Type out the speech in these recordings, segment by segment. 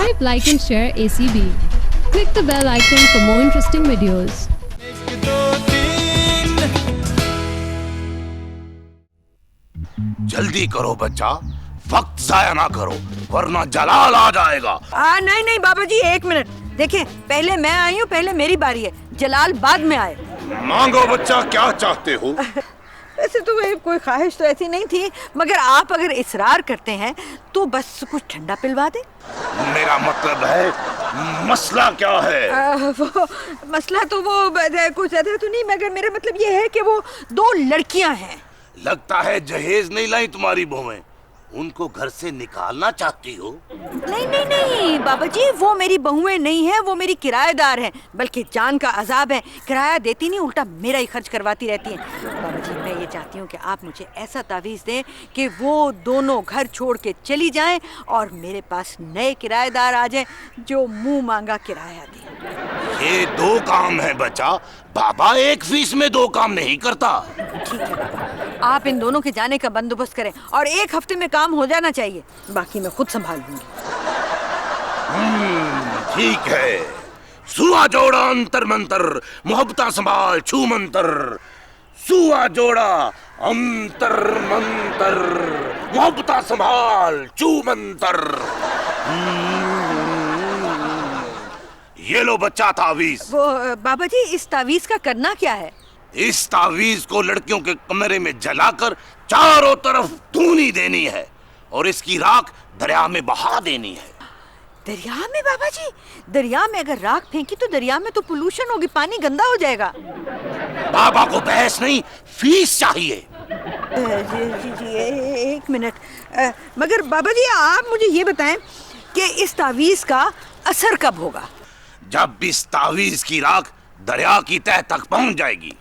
Subscribe, like and share ACB. Click the bell icon for more interesting videos. जल्दी करो बच्चा, वक्त जाया ना करो वरना जलाल आ जाएगा। नहीं नहीं बाबा जी, 1 मिनट देखिए, पहले मैं आई हूँ, पहले मेरी बारी है, जलाल बाद में आए। मांगो बच्चा, क्या चाहते हो? वैसे तो कोई ख्वाहिश तो ऐसी नहीं थी, मगर आप अगर इसरार करते हैं तो बस कुछ ठंडा पिलवा दे। मेरा मतलब है मसला क्या है? वो मसला तो वो कुछ ज्यादा तो नहीं, मगर मेरा मतलब ये है कि वो 2 लड़कियां हैं। लगता है जहेज नहीं लाई तुम्हारी बहुएं, उनको घर से निकालना चाहती हो? नहीं नहीं नहीं बाबा जी, वो मेरी बहुएं नहीं है, वो मेरी किराएदार हैं, बल्कि जान का अजाब है, किराया देती नहीं, उल्टा मेरा ही खर्च करवाती रहती हैं। बाबा जी, मैं ये चाहती हूँ कि आप मुझे ऐसा तावीज़ दें कि वो दोनों घर छोड़ के चली जाएं और मेरे पास नए किराएदार आ जाएं जो मुंह मांगा किराया दें। ये 2 काम है बच्चा, बाबा 1 फीस में 2 काम नहीं करता। ठीक है बाबा, आप इन दोनों के जाने का बंदोबस्त करें और 1 हफ्ते में काम हो जाना चाहिए, बाकी मैं खुद संभाल लूंगी। ठीक है। सुआ जोड़ा अंतर मंतर, मोहब्बता संभाल छू मंतर। सुआ जोड़ा अंतर मंतर, मोहब्बता संभाल छू मंतर। ये लो बच्चा तावीज। वो बाबा जी, इस तावीज का करना क्या है? इस तावीज को लड़कियों के कमरे में जलाकर चारों तरफ धूनी देनी है और इसकी राख दरिया में बहा देनी है। दरिया में बाबा जी? दरिया में अगर राख फेंकी तो दरिया में तो पोल्यूशन होगी, पानी गंदा हो जाएगा। बाबा को बहस नहीं, फीस चाहिए। जी जी 1 मिनट, मगर बाबा जी आप मुझे ये बताएं कि इस तावीज का असर कब होगा? जब इस तावीज की राख दरिया की तह तक पहुंच जाएगी।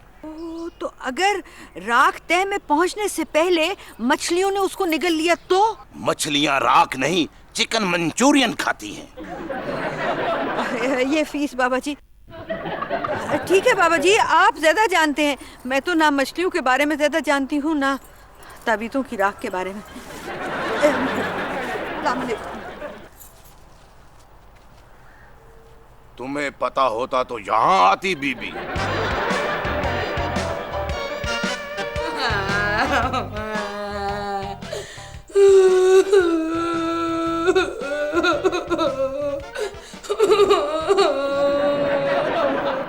तो अगर राख तह में पहुंचने से पहले मछलियों ने उसको निगल लिया तो? मछलियां राख नहीं, चिकन मंचूरियन खाती हैं। ये फीस बाबा जी। ठीक है बाबा जी, आप ज्यादा जानते हैं, मैं तो ना मछलियों के बारे में ज्यादा जानती हूँ ना ताबीतों की राख के बारे में। तुम्हें पता होता तो यहाँ आती बीबी।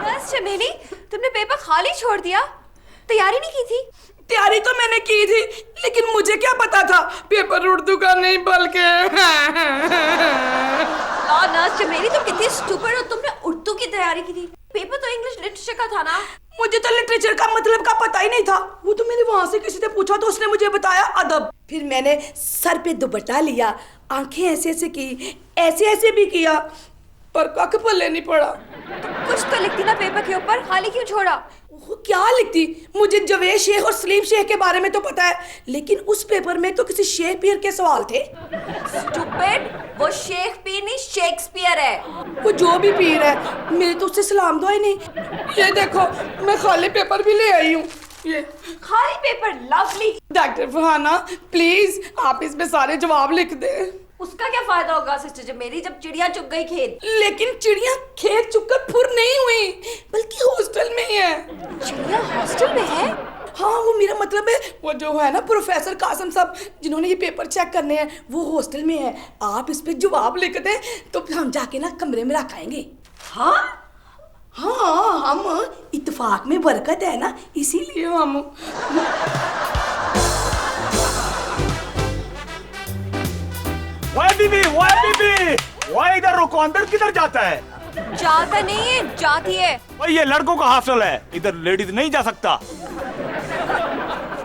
बस चमेली, तुमने पेपर खाली छोड़ दिया, तैयारी नहीं की थी? तैयारी तो मैंने की थी, लेकिन मुझे क्या पता था पेपर उर्दू का नहीं बल्कि नर्स चमेली, तुम कितनी स्टूपिड हो, तुमने उर्दू की तैयारी की थी, पेपर तो इंग्लिश लिटरेचर का था ना। मुझे तो लिटरेचर का मतलब का पता ही नहीं था, वो तो मैंने वहां से किसी से पूछा तो उसने मुझे बताया अदब। फिर मैंने सर पे दुपट्टा लिया, आंखें ऐसे ऐसे की, ऐसे ऐसे भी किया, पर कख पल्ले नहीं पड़ा। तो कुछ तो लिखती ना पेपर के ऊपर, खाली क्यों छोड़ा? वो क्या लिखती? मुझे जवेद शेख और सलीम शेख के बारे में तो पता है, लेकिन उस पेपर में तो किसी शेख पीर के सवाल थे। स्टूपिड, वो शेख पीर नहीं, शेक्सपियर है। वो जो भी पीर है, मेरे तो उससे सलाम दुआ ही नहीं। ये देखो, मैं खाली पेपर भी ले आई हूँ। ये खाली paper, lovely. Doctor Farhana, please आप इसमें सारे जवाब लिख दे। उसका क्या फायदा होगा सिस्टर चमेली, जब चिड़िया चुग गई खेत? लेकिन चिड़िया खेत चुगकर फुर नहीं हुई, बल्कि हॉस्टल में ही है। चिड़िया हॉस्टल में है? हाँ, वो मेरा मतलब है, वो जो है ना प्रोफेसर कासिम साहब जिन्होंने ये पेपर चेक करने हैं, वो हॉस्टल में है। आप इस पे जवाब लिख दें तो हम जाके ना कमरे में रखाएंगे। हाँ हाँ, हम इत्तेफाक में बरकत है ना, इसीलिए हम। बीबी, वाह इधर रुको, अंदर किधर जाता है? जाता नहीं है, जाती है। भाई ये लड़कों का हॉस्टल है, इधर लेडीज नहीं जा सकता।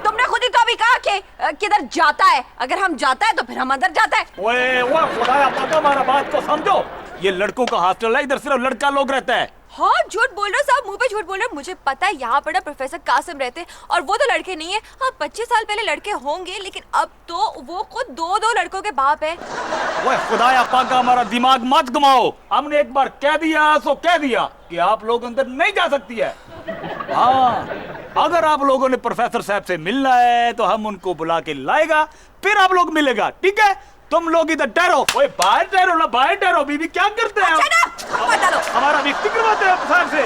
तुमने खुद ही तो अभी कहा कि किधर जाता है, अगर हम जाता है तो फिर हम अंदर जाता है। ओए वाह, खुदाया पाका, हमारा बात को समझो, ये लड़कों का हॉस्टल है, इधर सिर्फ लड़का लोग रहता है। हाँ, झूठ बोल रहे हो साहब, मुंह पे झूठ बोल रहे हो। मुझे पता है यहाँ पर ना प्रोफेसर कासिम रहते हैं और वो तो लड़के नहीं है। हाँ, 25 साल पहले लड़के होंगे, लेकिन अब तो वो खुद 2 लड़कों के बाप है। ओए खुदाया पाका, हमारा दिमाग मत घुमाओ, हमने एक बार कह दिया सो कह दिया कि आप लोग अंदर नहीं जा सकती है। हाँ, अगर आप लोगों ने प्रोफेसर साहब से मिलना है तो हम उनको बुला के लाएगा, फिर आप लोग मिलेगा, ठीक है? तुम लोग इधर ठहरो। ओए बाहर ठहरो ना, बाहर ठहरो। बीबी क्या करते हैं? मत डालो। हमारा व्यक्ति करवाते हैं अफसर से।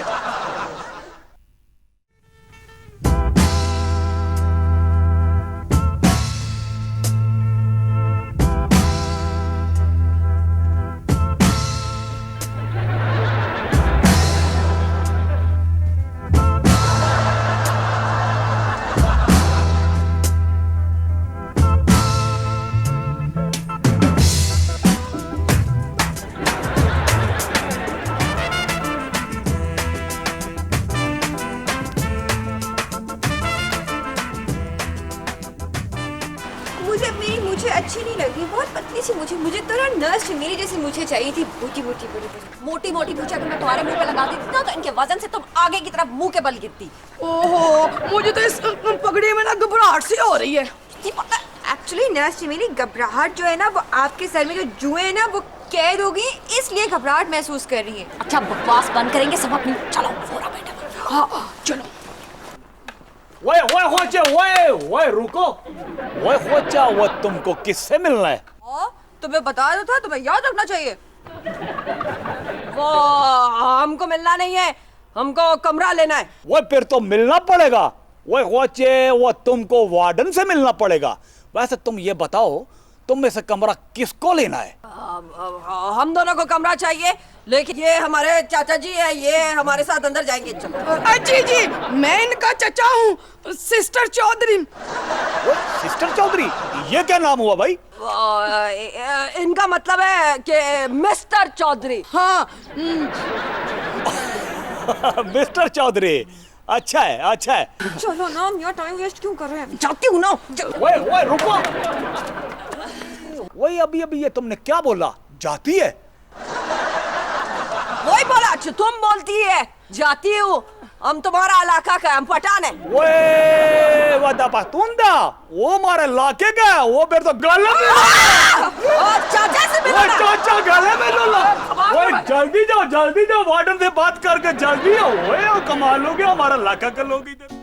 मुझे अच्छी नहीं लगी, बहुत पतली सी मुझे तो ना नर्स चमेली जैसी मुझे चाहिए थी, मोटी बड़ी मोटी मूछें। अगर मैं तुम्हारे मुंह पे लगा देती ना तो इनके वजन से तुम आगे की तरफ मुंह के बल गिरती। ओहो, मुझे तो इस पगड़ी में ना घबराहट सी हो रही है। एक्चुअली नर्स चमेली, घबराहट जो है ना वो आपके सर में जो जुएं हैं ना वो कैद होगी, इसलिए घबराहट महसूस कर रही है। अच्छा बकवास बंद करेंगे सब अपनी, चलो फोड़ा बेटा। हाँ चलो। ओए रुको। वो तुमको किससे मिलना है? तुम्हें बताया तो था, तुम्हें याद रखना चाहिए। वो हमको मिलना नहीं है, हमको कमरा लेना है। वो फिर तो मिलना पड़ेगा। वो तुमको वार्डन से मिलना पड़ेगा। वैसे तुम ये बताओ, तुम में से कमरा किसको लेना है? हम दोनों को कमरा चाहिए, लेकिन ये हमारे चाचा जी है, ये हमारे साथ अंदर जाएंगे। जी, मैं इनका चचा हूँ, सिस्टर चौधरी। सिस्टर चौधरी, ये क्या नाम हुआ भाई? इनका मतलब है कि मिस्टर चौधरी। हाँ। मिस्टर चौधरी, अच्छा है। चलो ना, हम यहाँ टाइम वेस्ट क्यों कर रहे हैं? जाती हूँ ना। ओए रुको। वही अभी ये तुमने क्या बोला? जाती है? वही बोला, तुम बोलती है जाती हूँ। हम तुम्हारा इलाका का, हम पठान है। ओए वादा पातुंदा, वो हमारे इलाके का है। वो फिर तो गले में चाचा से मिलो ना। चाचा गले में लो। ओए जल्दी जाओ, वार्डन से बात करके जल्दी आओ। ओए कमाल हो गया, हमारा इलाका के लोग इधर।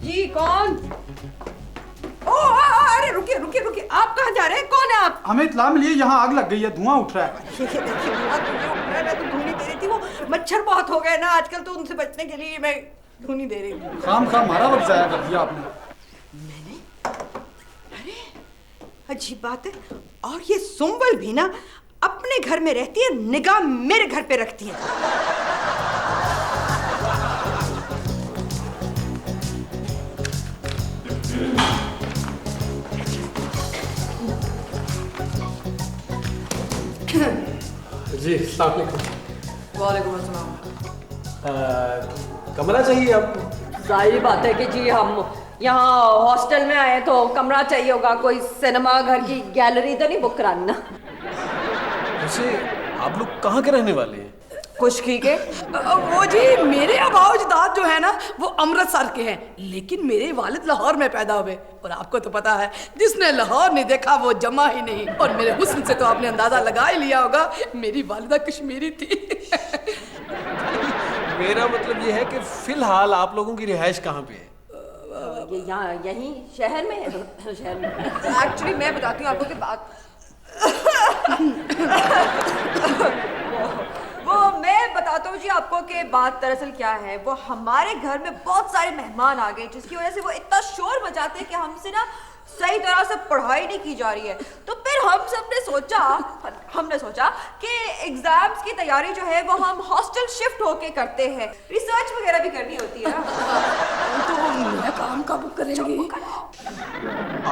जी कौन? अरे रुकिए, आप कहाँ जा रहे हैं? कौन है आप? हमें इत्तला मिली है, यहाँ आग लग गई है, धुआं उठ रहा है। मैं तो धुनी दे रही थी, वो मच्छर बहुत हो गए ना आजकल, तो उनसे बचने के लिए मैं धुनी दे रही हूँ। खाम हमारा वक्त जाया कर दिया आपने। अजीब बात है। और ये सुंबल भी ना अपने घर में रहती है, निगाह मेरे घर पे रखती है। जी अस्सलाम वालेकुम। वालेकुम अस्सलाम। कमरा चाहिए आपको? जाहिर बात है कि जी हम यहाँ हॉस्टल में आए तो कमरा चाहिए होगा। कोई सिनेमा घर की गैलरी तो नहीं बुक कराना? वैसे आप लोग कहाँ के रहने वाले हैं? खुशकी के। वो जी मेरे अबाउजदाद जो है ना वो अमृतसर के हैं, लेकिन मेरे वालिद लाहौर में पैदा हुए। और आपको तो पता है, जिसने लाहौर नहीं देखा वो जमा ही नहीं। और मेरे हुस्न से तो आपने अंदाजा लगा ही लिया होगा, मेरी वालिदा कश्मीरी थी। मेरा मतलब ये है कि फिलहाल आप लोगों की रिहाइश कहाँ पे है? ये यहाँ यहीं शहर में है। शहर में एक्चुअली मैं बताती हूँ आपको कि बात वो मैं बताता हूँ जी आपको कि बात दरअसल क्या है। वो हमारे घर में बहुत सारे मेहमान आ गए, जिसकी वजह से वो इतना शोर मचाते हैं कि हमसे ना सही तरह से पढ़ाई नहीं की जा रही है। तो फिर हमने सोचा कि एग्जाम्स की तैयारी जो है वो हम हॉस्टल शिफ्ट होके करते हैं। रिसर्च वगैरह भी करनी होती है ना। तो मेरा काम कब करेंगे?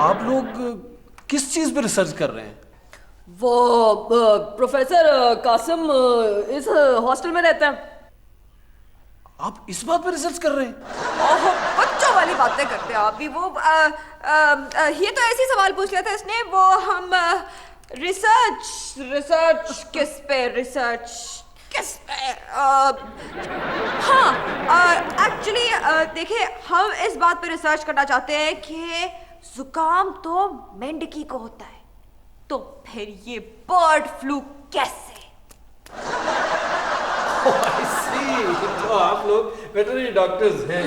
आप लोग किस चीज पे रिसर्च कर रहे हैं? वो प्रोफेसर कासिम इस हॉस्टल में रहते हैं। आप इस बात पे रिसर्च कर रहे हैं? ओहो, बच्चों वाली बातें करते हैं आप भी। वो ये तो ऐसे ही सवाल पूछ लिया था इसने। वो हम रिसर्च किस पे? रिसर्च किस पे? हाँ, एक्चुअली देखिए, हम इस बात पे रिसर्च करना चाहते हैं कि जुकाम तो मेंढकी को होता है, तो फिर ये बर्ड फ्लू कैसे? तो आप लोग वेटरनरी डॉक्टर्स हैं।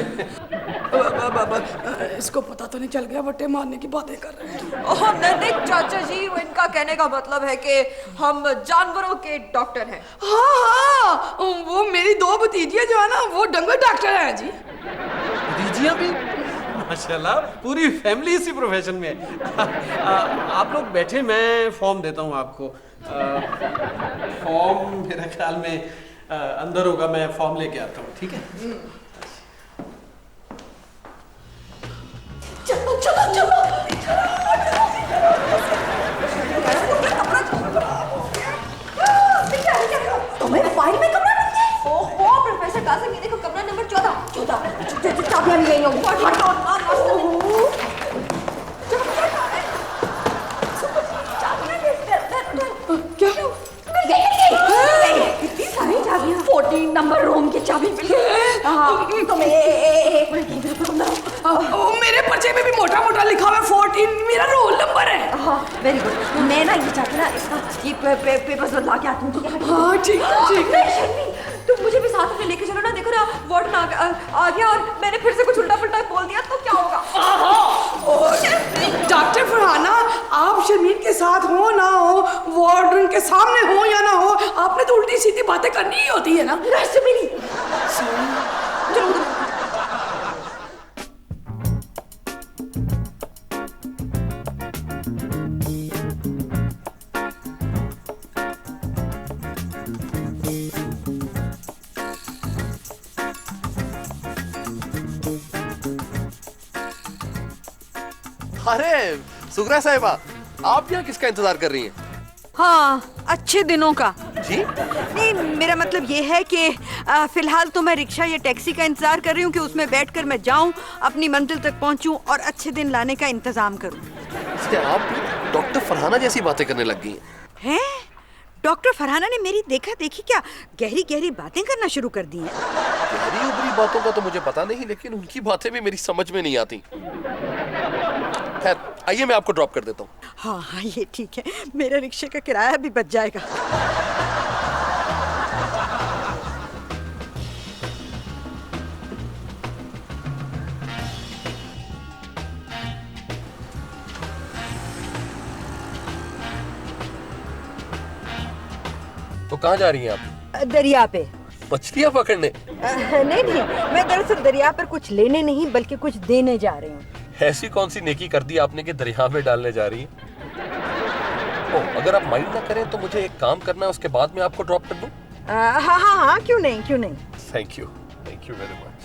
इसको पता तो नहीं चल गया, बट्टे मारने की बातें कर रहे हैं। ओह नहीं चाचा जी, इनका कहने का मतलब है कि हम जानवरों के डॉक्टर हैं। हाँ, वो मेरी 2 भतीजियां जो है ना, वो डंगर डॉक्टर हैं जी। दीजिए भी माशाल्लाह, पूरी फैमिली इसी प्रोफेशन में है। आप लोग बैठे, मैं फॉर्म देता हूँ आपको। फॉर्म मेरे ख्याल में अंदर होगा, मैं फॉर्म लेके आता हूँ, ठीक है? चलो चलो चलो। तुम्हें फाइल में कमरा मिल गया? ओहो प्रोफेसर कासिम, ये देखो कमरा नंबर 14। चाबियां नहीं गई होंगी। कितनी सारी चाबियां? 14 नंबर रूम की चाबी मिल गई। हाँ, तो मैं एक मिनट। मेरे पर्चे में भी मोटा मोटा लिखा हुआ है 14 मेरा रोल नंबर है। हाँ वेरी गुड। मैं ना ये चाहती ना इसका ये पेपर्स बदला के आती हूँ। हाँ ठीक है। तुम मुझे भी साथ में लेके चलो ना। देखो ना वार्डन आ गया और मैंने फिर से कुछ उल्टा पुल्टा बोल दिया तो क्या होगा? डॉक्टर फरहाना, आप शर्मीन के साथ हो ना हो, वार्डन के सामने हो या ना हो, आपने तो उल्टी सीधी बातें करनी ही होती है ना। अरे सुगरा साहिबा, आप यहाँ किसका इंतजार कर रही हैं? हाँ, अच्छे दिनों का। जी? नहीं, मेरा मतलब ये है कि फिलहाल तो मैं रिक्शा या टैक्सी का इंतजार कर रही हूँ कि उसमें बैठकर मैं जाऊँ, अपनी मंजिल तक पहुँचूँ और अच्छे दिन लाने का इंतजाम करूँ। आप डॉक्टर फरहाना जैसी बातें करने लग गई हैं। हैं? डॉक्टर फरहाना ने मेरी देखा देखी क्या गहरी गहरी बातें करना शुरू कर दी हैं। गहरी उबरी बातों का तो मुझे पता नहीं, लेकिन उनकी बातें भी मेरी समझ में नहीं आती। खैर, आइए मैं आपको ड्रॉप कर देता हूँ। हाँ हाँ, ये ठीक है, मेरा रिक्शे का किराया भी बच जाएगा। तो कहाँ जा रही हैं आप? दरिया पे। मछलियाँ पकड़ने? नहीं नहीं, मैं दरअसल दरिया पर कुछ लेने नहीं बल्कि कुछ देने जा रही हूँ। ऐसी कौन सी नेकी कर दी आपने कि दरिया में डालने जा रही हैं? ओह, अगर आप माइंड ना करें तो मुझे एक काम करना है, उसके बाद मैं आपको ड्रॉप कर दूं? हाँ हाँ हाँ, क्यों नहीं क्यों नहीं। Thank you very much.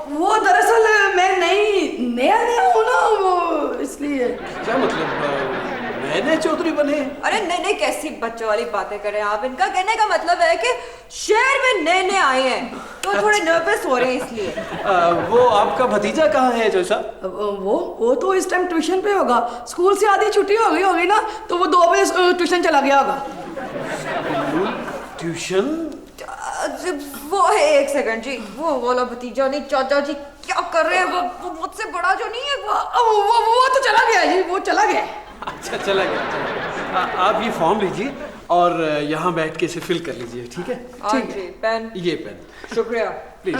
वो दरअसल मैं नया हूँ ना, वो इसलिए। क्या मतलब मैंने चौधरी बने? अरे नए कैसी बच्चों वाली बातें कर रहे हैं आप। इनका कहने का मतलब है कि शहर में नए आए हैं तो थोड़े नर्वस हो रहे हैं इसलिए। वो आपका भतीजा कहाँ है जोई साहब? वो तो इस टाइम ट्यूशन पे होगा। स्कूल से आधी छुट्टी हो गई होगी ना, तो वो 2 बजे ट्यूशन चला गया होगा। ट्यूशन? वो है, एक सेकंड जी, वो वाला भतीजा नहीं, चाचा जी क्या कर रहे हैं? वो मुझसे बड़ा जो नहीं है वो तो चला गया जी, वो चला गया। अच्छा चला गया। आप ये फॉर्म लीजिए और यहाँ बैठ के इसे फिल कर लीजिए, ठीक है? ठीक है। पेन? ये पेन। शुक्रिया। प्लीज।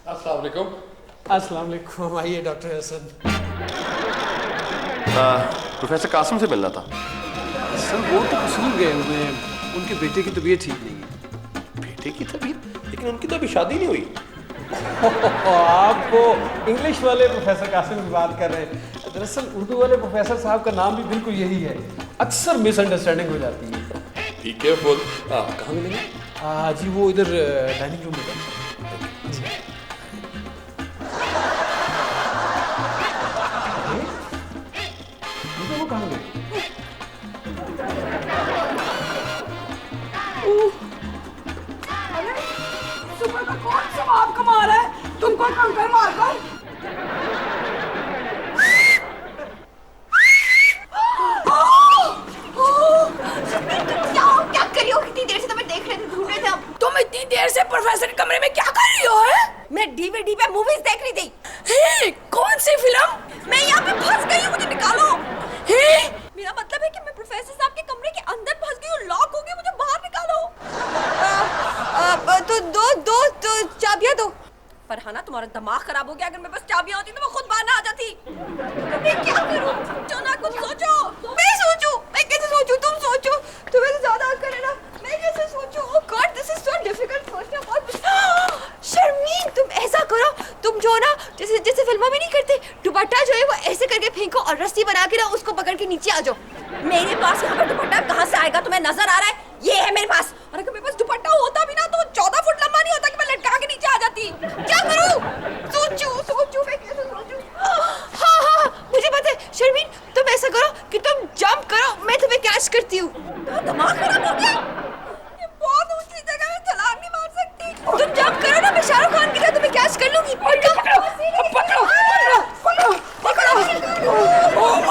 अस्सलाम वालेकुम। अस्सलाम वालेकुम। आइए डॉक्टर हसन। प्रोफेसर कासिम से मिलना था। सर वो तो कसूर गए हुए हैं, उनके बेटे की तबीयत ठीक नहीं है। बेटे की तबीयत? लेकिन उनकी तो अभी शादी नहीं हुई। आप वो इंग्लिश वाले प्रोफेसर कासिम की बात कर रहे हैं। दरअसल उर्दू वाले प्रोफेसर साहब का नाम भी बिल्कुल यही है। अक्सर मिसअंडरस्टैंडिंग हो जाती है। ठीक है, बोल कहाँ मिलेंगे? जी वो इधर डाइनिंग रूम में बैठे। वो कहाँ गए? सुबह का कौन सवाब कमा रहा है तुमको कंकर मारकर? क्या कर रही हो? कितनी देर से तुम्हें देख रहे थे, ढूंढ रहे थे हम। तुम इतनी देर से प्रोफेसर के कमरे में क्या कर रही हो? है मैं डीवीडी पे मूवीज देख रही थी। कौन सी फिल्म? मैं यहाँ पे फंस गई हूँ, मुझे निकालो। मेरा मतलब है कि मैं प्रोफेसर साहब के कमरे के अंदर फंस गई हूँ, लॉक हो गई, मुझे बाहर निकालो। तो चाबियाँ दो। फरहाना तुम्हारा दिमाग खराब हो गया, अगर मेरे पास चाबियाँ होती तो मैं खुद बाहर ना आ जाती। तो मैं क्या करूँ? जो ना कुछ सोचो। मैं सोचूं? मैं कैसे सोचूं? तुम सोचो। तुम्हें तो ज्यादा अक्ल है ना, मैं कैसे सोचूं? Oh god, this is so difficult. Sharmeen, तुम ऐसा करो, तुम जो ना जैसे फिल्मों में नहीं करते, दुपट्टा जो है वो ऐसे करके फेंको और रस्सी बना के ना उसको पकड़ के नीचे आ जाओ। मेरे पास यहाँ पर दुपट्टा कहाँ से आएगा? तुम्हें नजर आ रहा है? ये है मेरे पास। और अगर मेरे पास दुपट्टा होता भी ना तो 14 फुट लंबा नहीं होता कि मैं लटका के नीचे आ जाती। क्या करूं? सोचूं मैं कैसे सोचूं? हाँ, मुझे पता है। शर्मीन, तुम ऐसा करो कि तुम जंप करो, मैं तुम्हें कैच करती हूँ। दिमाग खराब हो गया? ये बहुत ऊंची जगह है, छलांग नहीं मार सकती। तुम जंप करो ना, मैं शाहरुख खान की तरह तुम्हें कैच कर लूंगी। पकड़ो।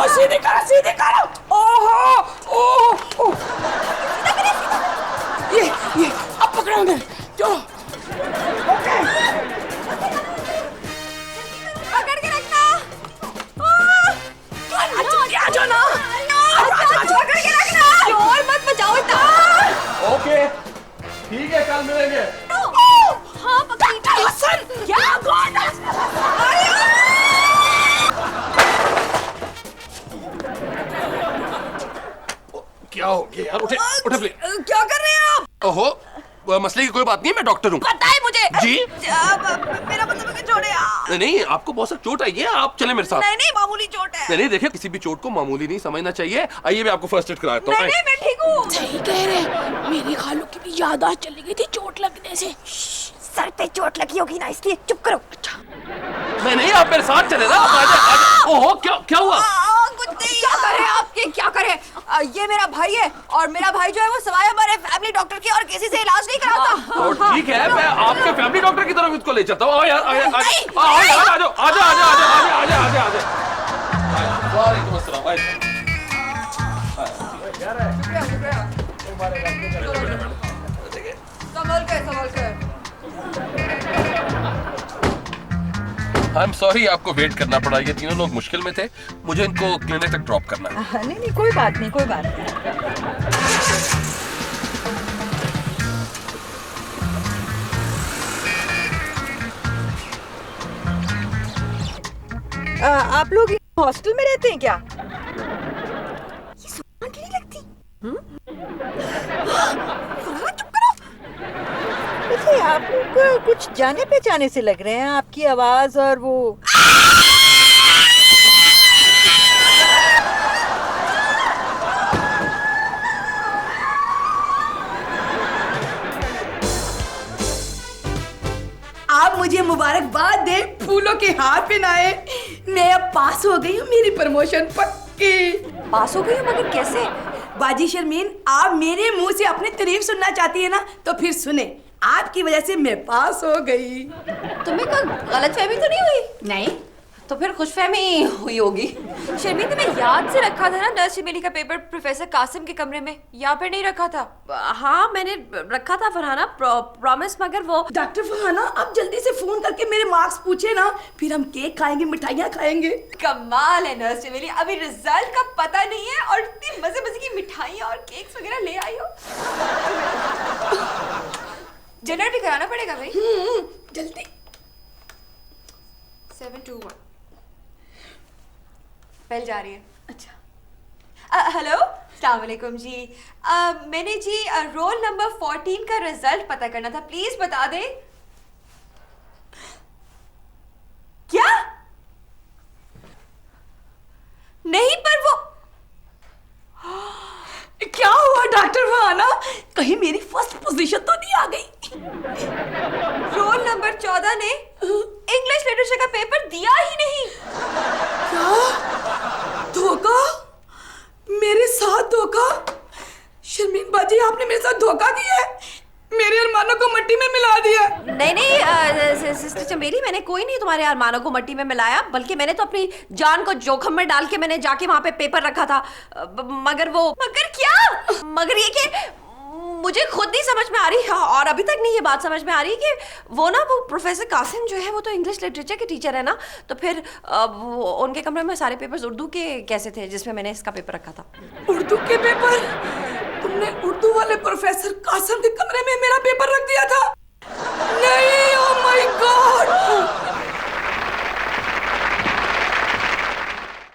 सीधे करो। ओहो। ये अब पकड़ो उन्हें। जो पकड़ के रखना। आ जाओ ना। पकड़ के रखना। और मत बचाओ इतना। ओके, ठीक है, कल मिलेंगे। हाँ पकड़। हसन, क्या गॉड? क्या हो गया यार? उठे प्लीज। क्या कर रहे हैं आप? ओहो, मसले की कोई बात नहीं है, मैं डॉक्टर हूँ। पता है मुझे। जी? मेरा मतलब है कि छोड़े आप। नहीं, आपको बहुत सख्त चोट आई है, आप चले मेरे साथ। नहीं, मामूली चोट है। नहीं, देखिए, किसी भी चोट को मामूली नहीं समझना चाहिए। आइए, मैं आपको फर्स्ट एड कराता हूँ। नहीं, मैं ठीक हूँ। सही कह रहे, मेरी खालू की भी याददाश्त चली गई थी चोट लगने से। सर पे चोट लगी होगी ना, इसलिए चुप करो। नहीं, आप मेरे साथ चले ना। ओहो, क्या हुआ? कुछ नहीं। क्या करें आपके? क्या करें? ये मेरा भाई है और मेरा भाई जो है वो सवाए हमारे फैमिली डॉक्टर की और किसी से इलाज नहीं कराता। तो ठीक है, मैं आपके फैमिली डॉक्टर की तरफ इसको ले चलता हूँ। आओ यार, आ जाओ। वालेकुम अस्सलाम। संभल के। आई एम सॉरी, आपको वेट करना पड़ा। ये तीनों लोग मुश्किल में थे, मुझे इनको क्लिनिक तक ड्रॉप करना है। नहीं, कोई बात नहीं। आप लोग हॉस्टल में रहते हैं क्या? ये सुना की नहीं लगती। चुप करो। देखिए, आप लोग कुछ जाने पहचाने से लग रहे हैं, आपकी आवाज और वो। मुझे मुबारकबाद दे, फूलों के हार पहनाए। मैं अब पास हो गई हूँ, मेरी प्रमोशन पक्की। पास हो गई हो, मगर कैसे? बाजी शर्मीन, आप मेरे मुंह से अपनी तारीफ सुनना चाहती है ना, तो फिर सुने। आपकी वजह से मैं पास हो गई। तुम्हें कोई गलतफहमी तो नहीं हुई? नहीं। तो फिर खुशफहमी हुई होगी। शर्मीन, तुमने याद से रखा था ना नर्स चमेली का पेपर प्रोफेसर कासिम के कमरे में, या फिर नहीं रखा था? हाँ मैंने रखा था फरहाना, प्रॉमिस, मगर वो। डॉक्टर फरहाना, आप जल्दी से फोन करके मेरे मार्क्स पूछे ना, फिर हम केक खाएंगे, मिठाइयाँ खाएंगे। कमाल है नर्स चमेली, अभी रिजल्ट का पता नहीं है और इतनी मजे मजे की मिठाइयाँ और केक्स वगैरह ले आई हो। डिनर भी कराना पड़ेगा भाई। जल्दी। 721 पहल जा रही है। अच्छा। हेलो, अस्सलाम वालेकुम जी। मैंने जी रोल नंबर 14 का रिजल्ट पता करना था, प्लीज बता दे। क्या? नहीं, पर वो क्या हुआ डॉक्टर फरहाना? कहीं मेरी फर्स्ट पोजीशन तो नहीं आ गई? रोल नंबर 14 ने इंग्लिश लिटरेचर का पेपर दिया ही नहीं। क्या? धोखा? मेरे साथ धोखा? शर्मीन बाजी, आपने मेरे साथ धोखा किया है, मेरे अरमानों को मिट्टी में मिला दिया। नहीं सिस्टर चमेली, मैंने कोई नहीं तुम्हारे अरमानों को मिट्टी में मिलाया, बल्कि मैंने तो अपनी जान को जोखिम में डाल के मैंने जाके वहां पे पेपर रखा था। मगर क्या? मगर ये कि मुझे खुद नहीं समझ में आ रही, और अभी तक नहीं ये बात समझ में आ रही कि वो प्रोफेसर कासिम जो है वो तो इंग्लिश लिटरेचर के टीचर है ना, तो फिर उनके कमरे में सारे पेपर्स उर्दू के कैसे थे जिसमें मैंने इसका पेपर रखा था? उर्दू के पेपर? तुमने उर्दू वाले प्रोफेसर कासिम के कमरे